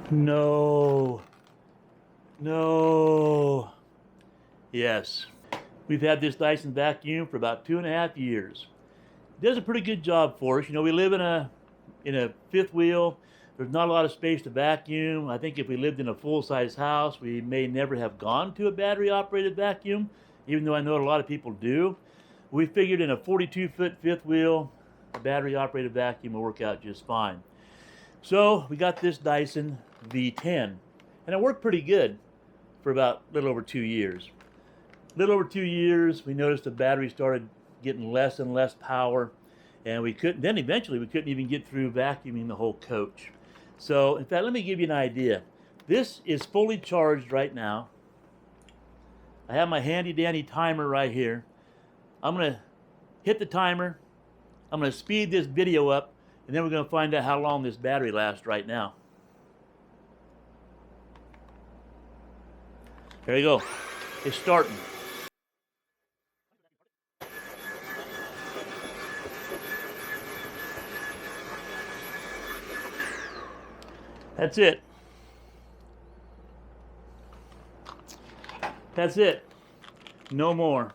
No. No. Yes. We've had this Dyson vacuum for about 2.5 years. It does a pretty good job for us. You know, we live in a fifth wheel. There's not a lot of space to vacuum. I think if we lived in a full-size house, we may never have gone to a battery-operated vacuum, even though I know a lot of people do. We figured in a 42-foot fifth wheel, a battery-operated vacuum will work out just fine. So we got this Dyson V10, and it worked pretty good for about a little over 2 years. A little over 2 years, we noticed the battery started getting less and less power, and then eventually we couldn't even get through vacuuming the whole coach. So, in fact, let me give you an idea. This is fully charged right now. I have my handy dandy timer right here. I'm going to hit the timer. I'm going to speed this video up, and then we're going to find out how long this battery lasts right now. There you go. It's starting. That's it. That's it. No more.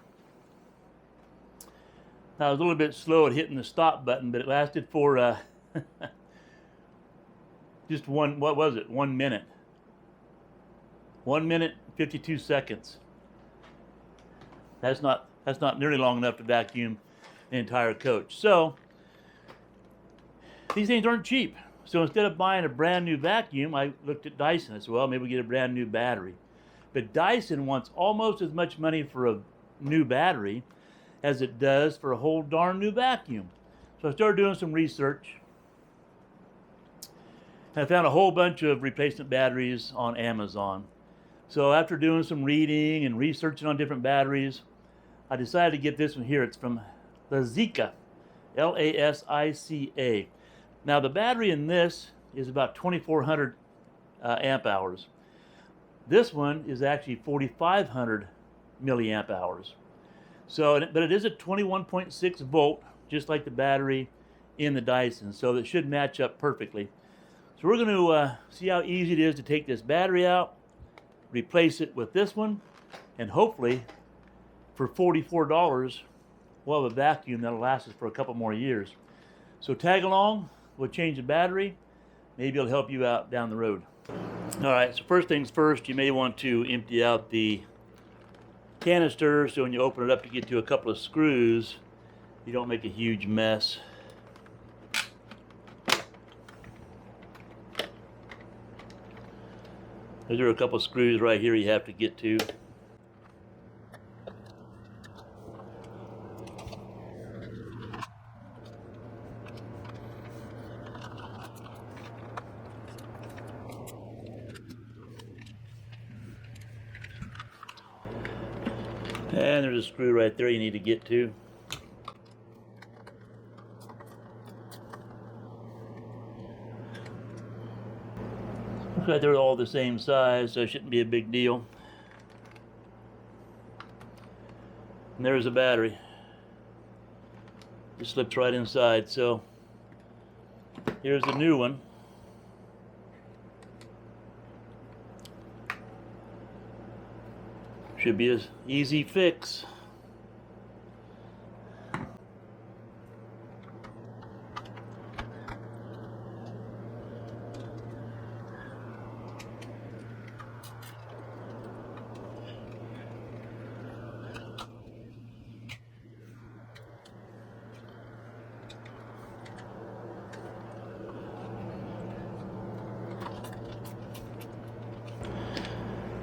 I was a little bit slow at hitting the stop button, but it lasted for just what was it? 1 minute. 1 minute, 52 seconds. That's not nearly long enough to vacuum the entire coach. So these things aren't cheap. So instead of buying a brand new vacuum, I looked at Dyson as well. Maybe we get a brand new battery. But Dyson wants almost as much money for a new battery as it does for a whole darn new vacuum. So I started doing some research. And I found a whole bunch of replacement batteries on Amazon. So after doing some reading and researching on different batteries, I decided to get this one here. It's from Lasica, L-A-S-I-C-A. Now the battery in this is about 2,400 amp hours. This one is actually 4,500 milliamp hours. So, but it is a 21.6 volt, just like the battery in the Dyson. So that should match up perfectly. So we're going to see how easy it is to take this battery out, replace it with this one, and hopefully for $44, we'll have a vacuum that'll last us for a couple more years. So tag along. We'll change the battery. Maybe it'll help you out down the road. All right, so first things first, you may want to empty out the canister so when you open it up, you get to a couple of screws, you don't make a huge mess. There are a couple of screws right here you have to get to. And there's a screw right there you need to get to. Looks like they're all the same size, so it shouldn't be a big deal. And there's a battery. It slips right inside, so here's the new one. Should be an easy fix.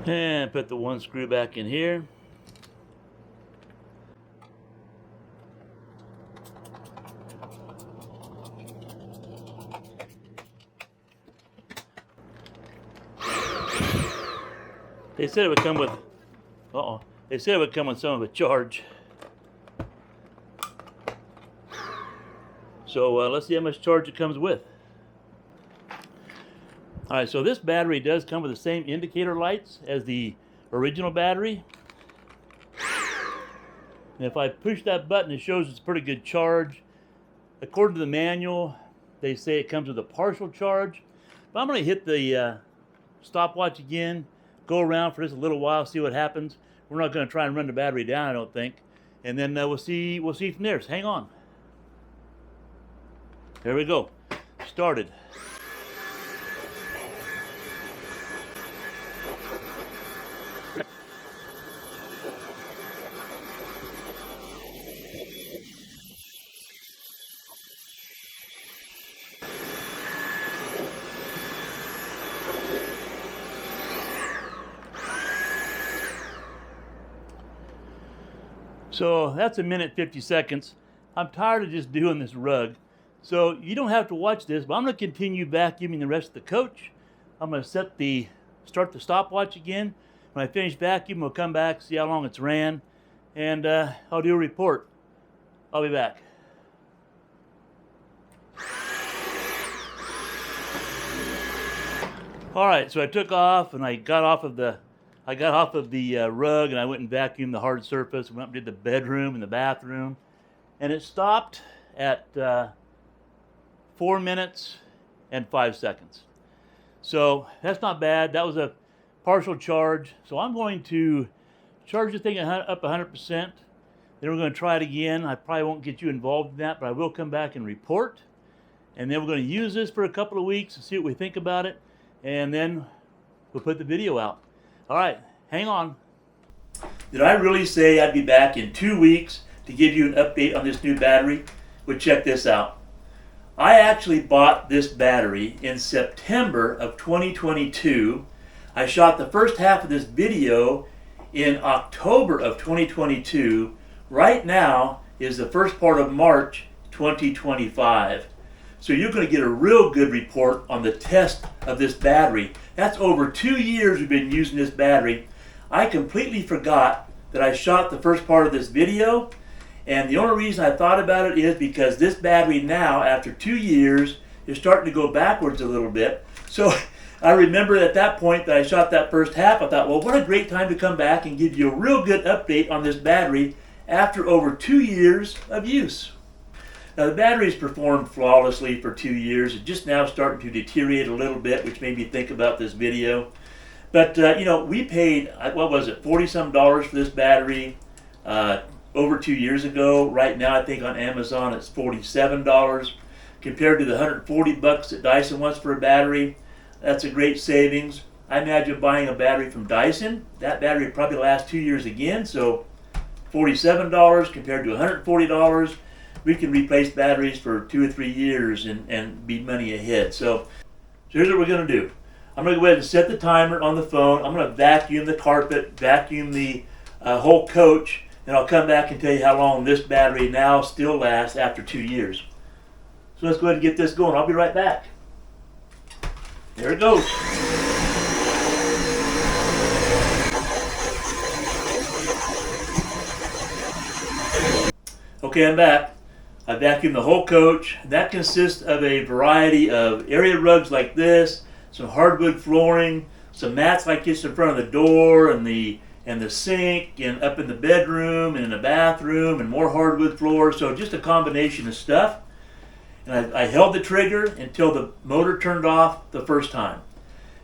And put the one screw back in here. They said it would come with, they said it would come with some of a charge. So let's see how much charge it comes with. All right, so this battery does come with the same indicator lights as the original battery. And if I push that button, it shows it's pretty good charge. According to the manual, they say it comes with a partial charge. But I'm going to hit the stopwatch again, go around for just a little while, see what happens. We're not going to try and run the battery down, I don't think. And then we'll see from there. So hang on. There we go. Started. So that's 1 minute 50 seconds. I'm tired of just doing this rug. So you don't have to watch this, but I'm going to continue vacuuming the rest of the coach. I'm going to start the stopwatch again. When I finish vacuuming, we'll come back, see how long it's ran, and I'll do a report. I'll be back. All right, so I took off and I got off of the rug, and I went and vacuumed the hard surface. Went up and did the bedroom and the bathroom, and it stopped at 4 minutes and 5 seconds. So that's not bad. That was a partial charge. So I'm going to charge the thing up 100%. Then we're going to try it again. I probably won't get you involved in that, but I will come back and report. And then we're going to use this for a couple of weeks and see what we think about it. And then we'll put the video out. All right, hang on. Did I really say I'd be back in 2 weeks to give you an update on this new battery? Well, check this out. I actually bought this battery in September of 2022. I shot the first half of this video in October of 2022. Right now is the first part of March 2025. So you're going to get a real good report on the test of this battery. That's over 2 years we've been using this battery. I completely forgot that I shot the first part of this video, and the only reason I thought about it is because this battery now, after 2 years, is starting to go backwards a little bit. So I remember at that point that I shot that first half, I thought, well, what a great time to come back and give you a real good update on this battery after over 2 years of use. Now the battery's performed flawlessly for 2 years. It's just now starting to deteriorate a little bit, which made me think about this video. But you know, we paid, what was it, $40-some for this battery over 2 years ago. Right now, I think on Amazon it's $47 compared to the $140 that Dyson wants for a battery. That's a great savings. I imagine buying a battery from Dyson. That battery would probably last 2 years again. So $47 compared to $140. We can replace batteries for 2 or 3 years and be money ahead. So here's what we're going to do. I'm going to go ahead and set the timer on the phone. I'm going to vacuum the carpet, vacuum the whole coach, and I'll come back and tell you how long this battery now still lasts after 2 years. So let's go ahead and get this going. I'll be right back. There it goes. Okay, I'm back. I vacuumed the whole coach. That consists of a variety of area rugs like this, some hardwood flooring, some mats like this in front of the door and the sink, and up in the bedroom and in the bathroom, and more hardwood floors. So just a combination of stuff. And I held the trigger until the motor turned off the first time.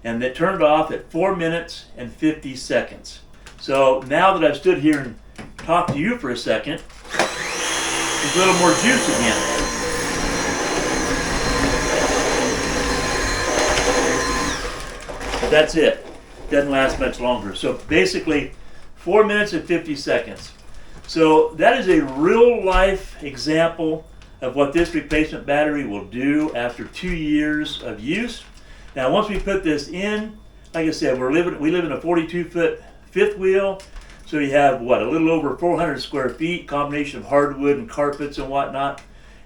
And it turned off at 4 minutes and 50 seconds. So now that I've stood here and talked to you for a second, there's a little more juice again. But that's it. Doesn't last much longer. So basically 4 minutes and 50 seconds. So that is a real life example of what this replacement battery will do after 2 years of use. Now once we put this in, like I said, we live in a 42-foot fifth wheel. So you have, what, a little over 400 square feet, combination of hardwood and carpets and whatnot.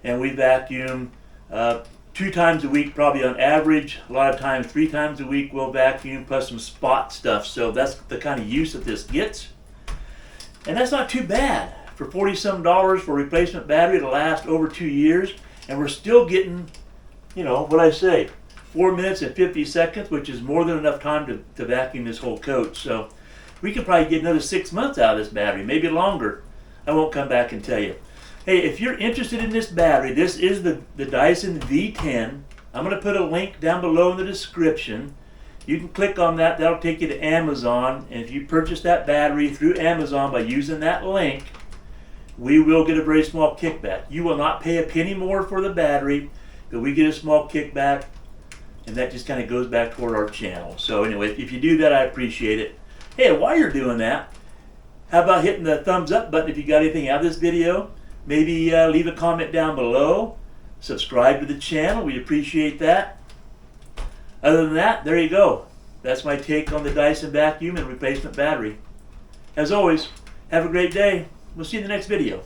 And we vacuum 2 times a week, probably on average. A lot of times 3 times a week we'll vacuum, plus some spot stuff. So that's the kind of use that this gets. And that's not too bad for $40-some for a replacement battery to last over 2 years. And we're still getting, you know, what I say, 4 minutes and 50 seconds, which is more than enough time to vacuum this whole coach. So we could probably get another 6 months out of this battery, maybe longer. I won't come back and tell you. Hey, if you're interested in this battery, this is the Dyson V10. I'm going to put a link down below in the description. You can click on that. That'll take you to Amazon. And if you purchase that battery through Amazon by using that link, we will get a very small kickback. You will not pay a penny more for the battery, but we get a small kickback, and that just kind of goes back toward our channel. So anyway, if you do that, I appreciate it. Hey, while you're doing that, how about hitting the thumbs up button if you got anything out of this video? Maybe leave a comment down below. Subscribe to the channel. We appreciate that. Other than that, there you go. That's my take on the Dyson vacuum and replacement battery. As always, have a great day. We'll see you in the next video.